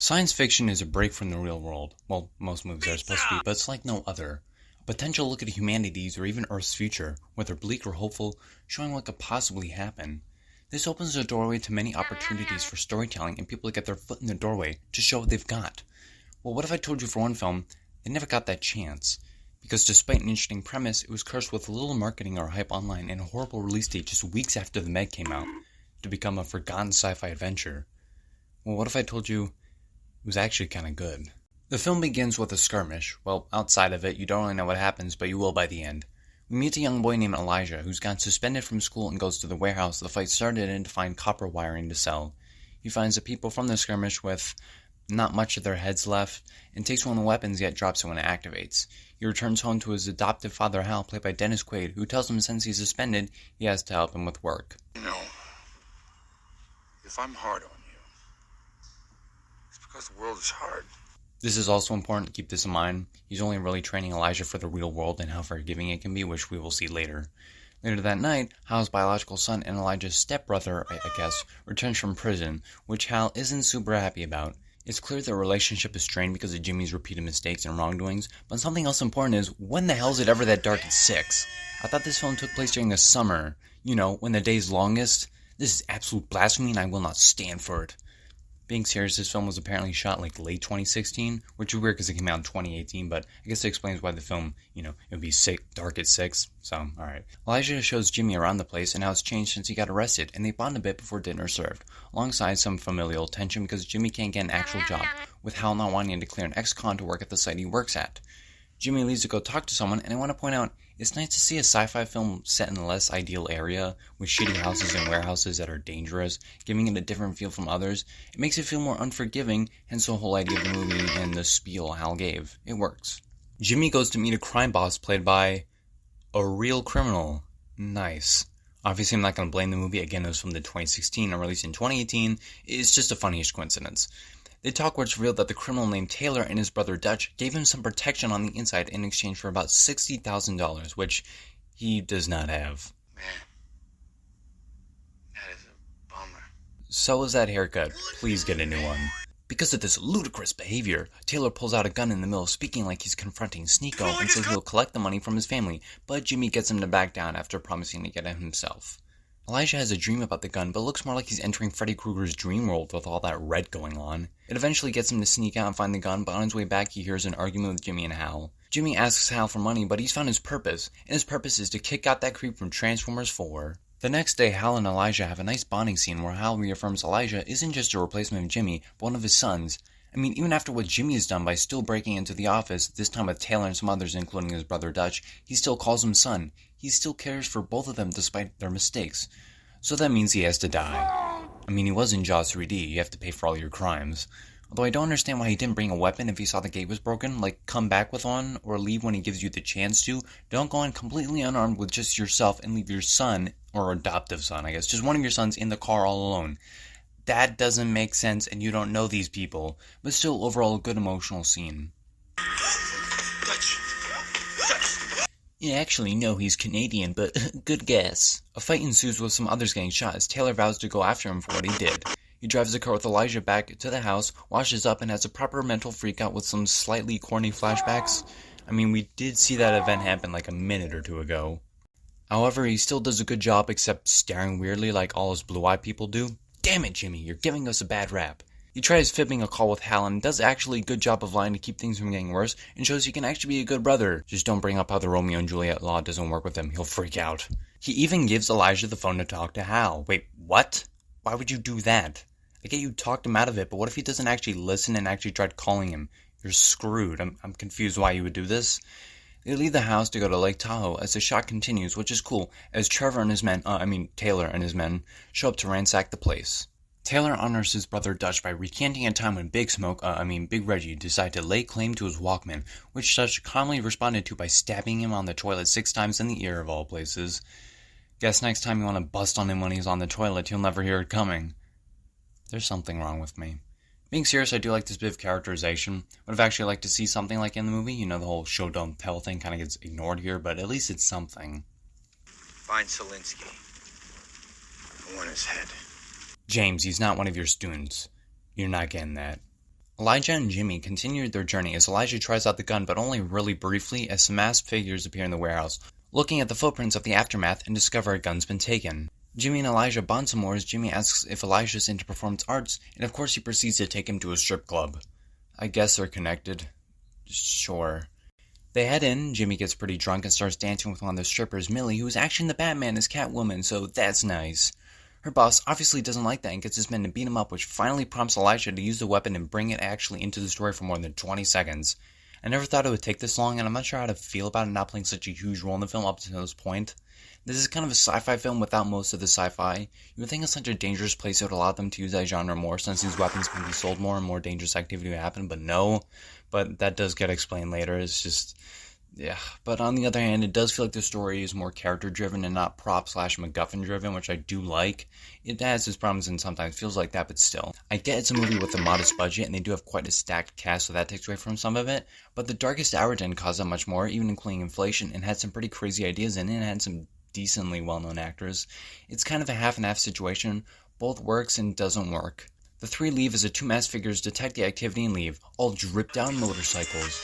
Science fiction is a break from the real world. Well, most movies are supposed to be, but it's like no other. A potential look at humanity's or even Earth's future, whether bleak or hopeful, showing what could possibly happen. This opens the doorway to many opportunities for storytelling and people to get their foot in the doorway to show what they've got. Well, what if I told you for one film, they never got that chance? Because despite an interesting premise, it was cursed with little marketing or hype online and a horrible release date just weeks after The Meg came out, to become a forgotten sci-fi adventure. Well, what if I told you it was actually kind of good? The film begins with a skirmish. Well, outside of it, you don't really know what happens, but you will by the end. We meet a young boy named Elijah, who's gotten suspended from school and goes to the warehouse the fight started in to find copper wiring to sell. He finds the people from the skirmish with not much of their heads left, and takes one of the weapons yet drops it when it activates. He returns home to his adoptive father Hal, played by Dennis Quaid, who tells him since he's suspended, he has to help him with work. You know, if I'm hard on you, it's because the world is hard. This is also important to keep this in mind. He's only really training Elijah for the real world and how forgiving it can be, which we will see later. Later that night, Hal's biological son and Elijah's stepbrother, I guess, returns from prison, which Hal isn't super happy about. It's clear their relationship is strained because of Jimmy's repeated mistakes and wrongdoings, but something else important is, when the hell is it ever that dark at 6? I thought this film took place during the summer, you know, when the day's longest. This is absolute blasphemy and I will not stand for it. Being serious, this film was apparently shot like late 2016, which is weird because it came out in 2018, but I guess it explains why the film, it would be dark at 6, so alright. Elijah shows Jimmy around the place and how it's changed since he got arrested, and they bond a bit before dinner is served, alongside some familial tension because Jimmy can't get an actual job, with Hal not wanting to clear an ex-con to work at the site he works at. Jimmy leaves to go talk to someone, and I want to point out, it's nice to see a sci-fi film set in a less ideal area, with shitty houses and warehouses that are dangerous, giving it a different feel from others. It makes it feel more unforgiving, hence the whole idea of the movie and the spiel Hal gave. It works. Jimmy goes to meet a crime boss played by a real criminal. Nice. Obviously, I'm not going to blame the movie. Again, it was from the 2016 and released in 2018. It's just a funniest coincidence. They talk where it's revealed that the criminal named Taylor and his brother Dutch gave him some protection on the inside in exchange for about $60,000, which he does not have. Man, that is a bummer. So is that haircut. Please get a new one. Because of this ludicrous behavior, Taylor pulls out a gun in the middle, speaking like he's confronting Sneeko, and says he'll collect the money from his family, but Jimmy gets him to back down after promising to get it himself. Elijah has a dream about the gun, but it looks more like he's entering Freddy Krueger's dream world with all that red going on. It eventually gets him to sneak out and find the gun, but on his way back he hears an argument with Jimmy and Hal. Jimmy asks Hal for money, but he's found his purpose, and his purpose is to kick out that creep from Transformers 4. The next day, Hal and Elijah have a nice bonding scene where Hal reaffirms Elijah isn't just a replacement of Jimmy, but one of his sons. I mean, even after what Jimmy has done by still breaking into the office, this time with Taylor and some others including his brother Dutch, he still calls him son. He still cares for both of them despite their mistakes. So that means he has to die. I mean, he was in Jaws 3D, you have to pay for all your crimes. Although I don't understand why he didn't bring a weapon if he saw the gate was broken, like come back with one, or leave when he gives you the chance to. Don't go in completely unarmed with just yourself and leave your son, or adoptive son I guess, just one of your sons in the car all alone. That doesn't make sense and you don't know these people, but still overall a good emotional scene. Yeah, actually, no, he's Canadian, but good guess. A fight ensues with some others getting shot as Taylor vows to go after him for what he did. He drives the car with Elijah back to the house, washes up, and has a proper mental freakout with some slightly corny flashbacks. I mean, we did see that event happen like a minute or two ago. However, he still does a good job except staring weirdly like all us blue-eyed people do. Damn it, Jimmy, you're giving us a bad rap. He tries fibbing a call with Hal and does actually a good job of lying to keep things from getting worse, and shows he can actually be a good brother. Just don't bring up how the Romeo and Juliet law doesn't work with him, he'll freak out. He even gives Elijah the phone to talk to Hal. Wait, what? Why would you do that? I get you talked him out of it, but what if he doesn't actually listen and actually tried calling him? You're screwed. I'm confused why you would do this. They leave the house to go to Lake Tahoe as the shot continues, which is cool, as Taylor and his men, show up to ransack the place. Taylor honors his brother Dutch by recanting a time when Big Reggie decided to lay claim to his Walkman, which Dutch calmly responded to by stabbing him on the toilet 6 times in the ear of all places. Guess next time you want to bust on him when he's on the toilet, he'll never hear it coming. There's something wrong with me. Being serious, I do like this bit of characterization. Would have actually liked to see something like in the movie. You know, the whole show don't tell thing kind of gets ignored here, but at least it's something. Find Selinsky. I want his head. James, he's not one of your students. You're not getting that. Elijah and Jimmy continue their journey as Elijah tries out the gun, but only really briefly as some masked figures appear in the warehouse, looking at the footprints of the aftermath and discover a gun's been taken. Jimmy and Elijah bond some more as Jimmy asks if Elijah's into performance arts, and of course he proceeds to take him to a strip club. I guess they're connected. Sure. They head in, Jimmy gets pretty drunk and starts dancing with one of the strippers, Millie, who is actually the Batman as Catwoman, so that's nice. Her boss obviously doesn't like that and gets his men to beat him up, which finally prompts Elijah to use the weapon and bring it actually into the story for more than 20 seconds. I never thought it would take this long, and I'm not sure how to feel about it not playing such a huge role in the film up to this point. This is kind of a sci-fi film without most of the sci-fi. You would think it's such a dangerous place it would allow them to use that genre more, since these weapons can be sold more and more dangerous activity would happen, but no. But that does get explained later, it's just... yeah, but on the other hand, it does feel like the story is more character-driven and not prop/MacGuffin-driven, which I do like. It has its problems and sometimes feels like that, but still. I get it's a movie with a modest budget, and they do have quite a stacked cast, so that takes away from some of it, but The Darkest Hour didn't cause that much more, even including inflation, and had some pretty crazy ideas in it, and had some decently well-known actors. It's kind of a half-and-half situation. Both works and doesn't work. The three leave as the two masked figures detect the activity and leave, all dripped down motorcycles.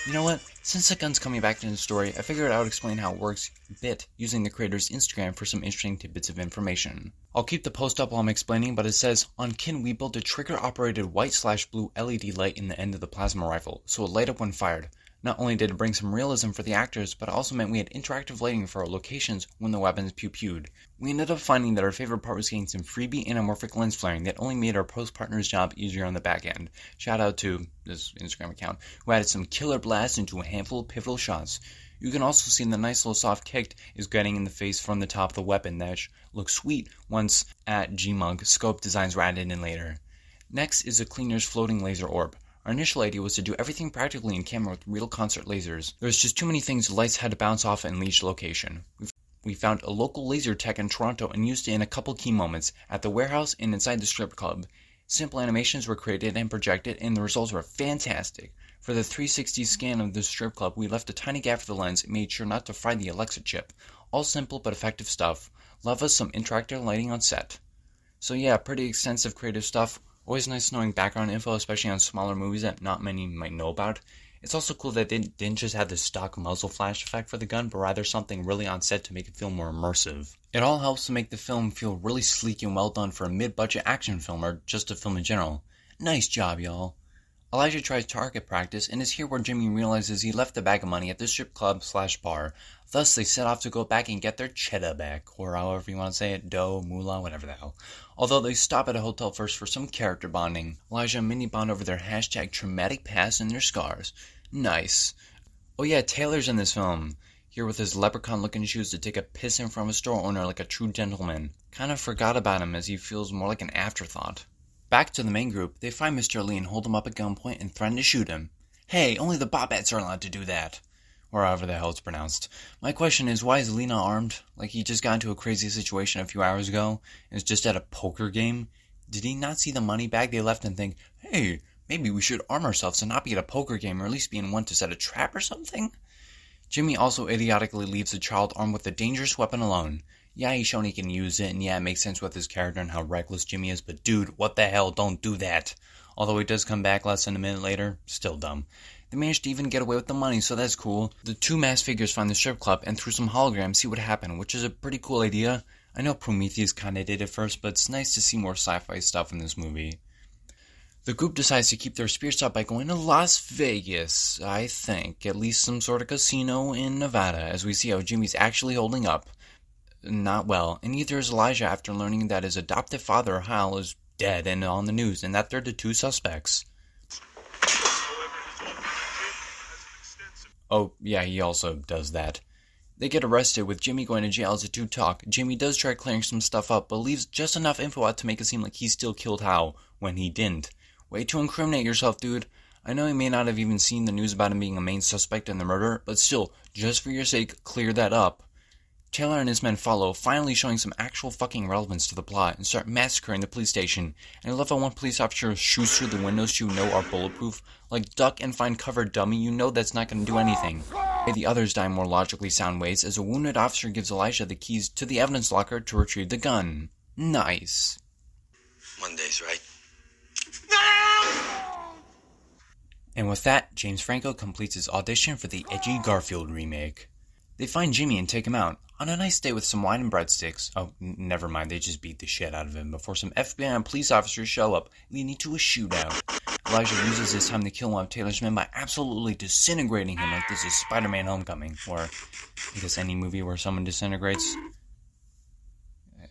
You know what? Since the gun's coming back into the story, I figured I would explain how it works a bit using the creator's Instagram for some interesting tidbits of information. I'll keep the post up while I'm explaining, but it says, on Kin we built a trigger-operated white/blue LED light in the end of the plasma rifle, so it light up when fired. Not only did it bring some realism for the actors, but it also meant we had interactive lighting for our locations when the weapons pew-pewed. We ended up finding that our favorite part was getting some freebie anamorphic lens flaring that only made our post-partner's job easier on the back end. Shout out to this Instagram account, who added some killer blasts into a handful of pivotal shots. You can also see the nice little soft kick is getting in the face from the top of the weapon that looks sweet once at Gmug scope designs were added in later. Next is the cleaner's floating laser orb. Our initial idea was to do everything practically in camera with real concert lasers. There was just too many things the lights had to bounce off in each location. We found a local laser tech in Toronto and used it in a couple key moments, at the warehouse and inside the strip club. Simple animations were created and projected, and the results were fantastic. For the 360 scan of the strip club, we left a tiny gap for the lens and made sure not to fry the Alexa chip. All simple but effective stuff. Love us some interactive lighting on set. So yeah, pretty extensive creative stuff. Always nice knowing background info, especially on smaller movies that not many might know about. It's also cool that they didn't just have the stock muzzle flash effect for the gun, but rather something really on set to make it feel more immersive. It all helps to make the film feel really sleek and well done for a mid-budget action film, or just a film in general. Nice job, y'all. Elijah tries target practice, and is here where Jimmy realizes he left the bag of money at the strip club/bar. Thus, they set off to go back and get their cheddar back, or however you want to say it, dough, moolah, whatever the hell. Although they stop at a hotel first for some character bonding. Elijah and Minnie bond over their hashtag traumatic past and their scars. Nice. Oh yeah, Taylor's in this film. Here with his leprechaun-looking shoes to take a piss in front of a store owner like a true gentleman. Kind of forgot about him as he feels more like an afterthought. Back to the main group, they find Mr. Lee and hold him up at gunpoint and threaten to shoot him. Hey, only the Bobbats are allowed to do that. Or however the hell it's pronounced. My question is, why is Lee not armed? Like he just got into a crazy situation a few hours ago and is just at a poker game? Did he not see the money bag they left and think, hey, maybe we should arm ourselves and not be at a poker game or at least be in one to set a trap or something? Jimmy also idiotically leaves the child armed with a dangerous weapon alone. Yeah, he's shown he can use it, and yeah, it makes sense with his character and how reckless Jimmy is, but dude, what the hell, don't do that. Although he does come back less than a minute later, still dumb. They managed to even get away with the money, so that's cool. The two masked figures find the strip club and through some holograms see what happened, which is a pretty cool idea. I know Prometheus kinda did it first, but it's nice to see more sci-fi stuff in this movie. The group decides to keep their spirits up by going to Las Vegas, I think. At least some sort of casino in Nevada, as we see how Jimmy's actually holding up. Not well, and neither is Elijah after learning that his adoptive father, Hal, is dead and on the news, and that they're the two suspects. Oh, yeah, he also does that. They get arrested, with Jimmy going to jail as the two talk. Jimmy does try clearing some stuff up, but leaves just enough info out to make it seem like he still killed Hal, when he didn't. Way to incriminate yourself, dude. I know he may not have even seen the news about him being a main suspect in the murder, but still, just for your sake, clear that up. Taylor and his men follow, finally showing some actual fucking relevance to the plot, and start massacring the police station. And I love how one police officer shoots through the windows you know are bulletproof. Like, duck and find cover, dummy, you know that's not gonna do anything. The others die more logically sound ways, as a wounded officer gives Elijah the keys to the evidence locker to retrieve the gun. Nice. Mondays, right? And with that, James Franco completes his audition for the edgy Garfield remake. They find Jimmy and take him out on a nice date with some wine and breadsticks. Oh, never mind, they just beat the shit out of him before some FBI and police officers show up, leading to a shootout. Elijah uses his time to kill one of Taylor's men by absolutely disintegrating him like this is Spider-Man Homecoming, or I guess any movie where someone disintegrates.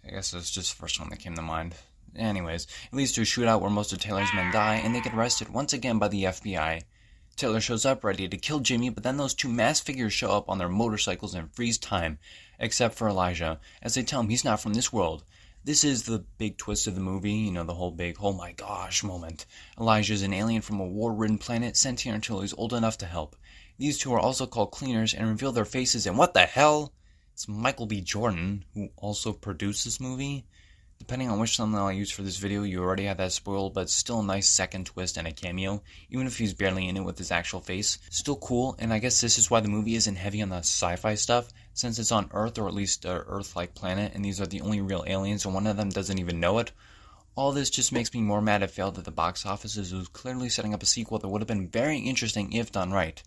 I guess that's just the first one that came to mind. Anyways, it leads to a shootout where most of Taylor's men die, and they get arrested once again by the FBI. Taylor shows up ready to kill Jimmy, but then those two masked figures show up on their motorcycles and freeze time, except for Elijah, as they tell him he's not from this world. This is the big twist of the movie, the whole big, oh my gosh moment. Elijah is an alien from a war-ridden planet sent here until he's old enough to help. These two are also called cleaners and reveal their faces, and what the hell? It's Michael B. Jordan, who also produced this movie. Depending on which thumbnail I use for this video, you already have that spoiled, but still a nice second twist and a cameo, even if he's barely in it with his actual face. Still cool, and I guess this is why the movie isn't heavy on the sci-fi stuff, since it's on Earth, or at least an Earth-like planet, and these are the only real aliens, and one of them doesn't even know it. All this just makes me more mad it failed at the box office, as it was clearly setting up a sequel that would have been very interesting if done right.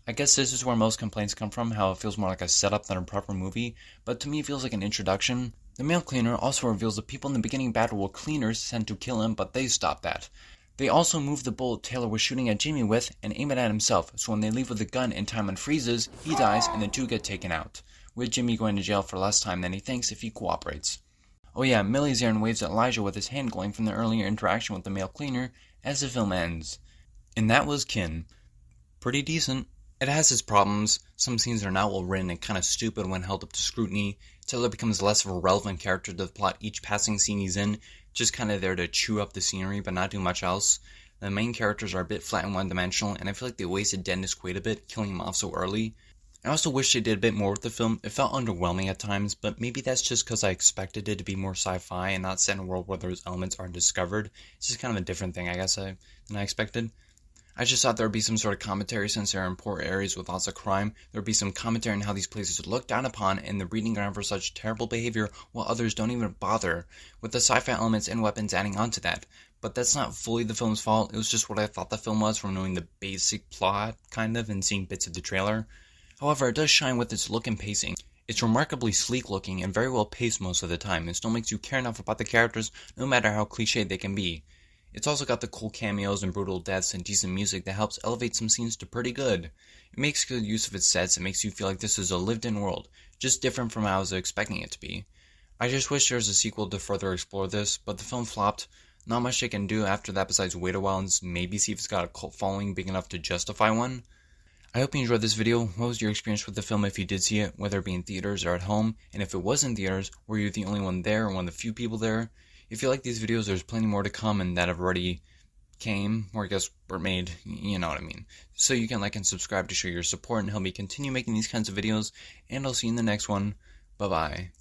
I guess this is where most complaints come from, how it feels more like a setup than a proper movie, but to me it feels like an introduction. The male cleaner also reveals the people in the beginning battle were cleaners sent to kill him, but they stopped that. They also move the bullet Taylor was shooting at Jimmy with and aim it at himself, so when they leave with the gun and time unfreezes, he dies and the two get taken out, with Jimmy going to jail for less time than he thinks if he cooperates. Oh yeah, Millie's there and waves at Elijah with his hand glowing from their earlier interaction with the male cleaner as the film ends. And that was Kin. Pretty decent. It has its problems. Some scenes are not well written and kind of stupid when held up to scrutiny. Taylor becomes less of a relevant character to the plot each passing scene he's in, just kind of there to chew up the scenery but not do much else. The main characters are a bit flat and one-dimensional, and I feel like they wasted Dennis Quaid a bit, killing him off so early. I also wish they did a bit more with the film. It felt underwhelming at times, but maybe that's just because I expected it to be more sci-fi and not set in a world where those elements aren't discovered. It's just kind of a different thing, I guess, than I expected. I just thought there would be some sort of commentary since there are in poor areas with lots of crime. There would be some commentary on how these places are looked down upon and the breeding ground for such terrible behavior while others don't even bother, with the sci-fi elements and weapons adding on to that. But that's not fully the film's fault. It was just what I thought the film was from knowing the basic plot, kind of, and seeing bits of the trailer. However, it does shine with its look and pacing. It's remarkably sleek looking and very well paced most of the time, and still makes you care enough about the characters no matter how cliched they can be. It's also got the cool cameos and brutal deaths and decent music that helps elevate some scenes to pretty good. It makes good use of its sets and makes you feel like this is a lived-in world, just different from how I was expecting it to be. I just wish there was a sequel to further explore this, but the film flopped. Not much they can do after that besides wait a while and maybe see if it's got a cult following big enough to justify one. I hope you enjoyed this video. What was your experience with the film if you did see it, whether it be in theaters or at home? And if it was in theaters, were you the only one there or one of the few people there? If you like these videos, there's plenty more to come and that have already came, or I guess were made, you know what I mean. So you can like and subscribe to show your support and help me continue making these kinds of videos, and I'll see you in the next one. Bye-bye.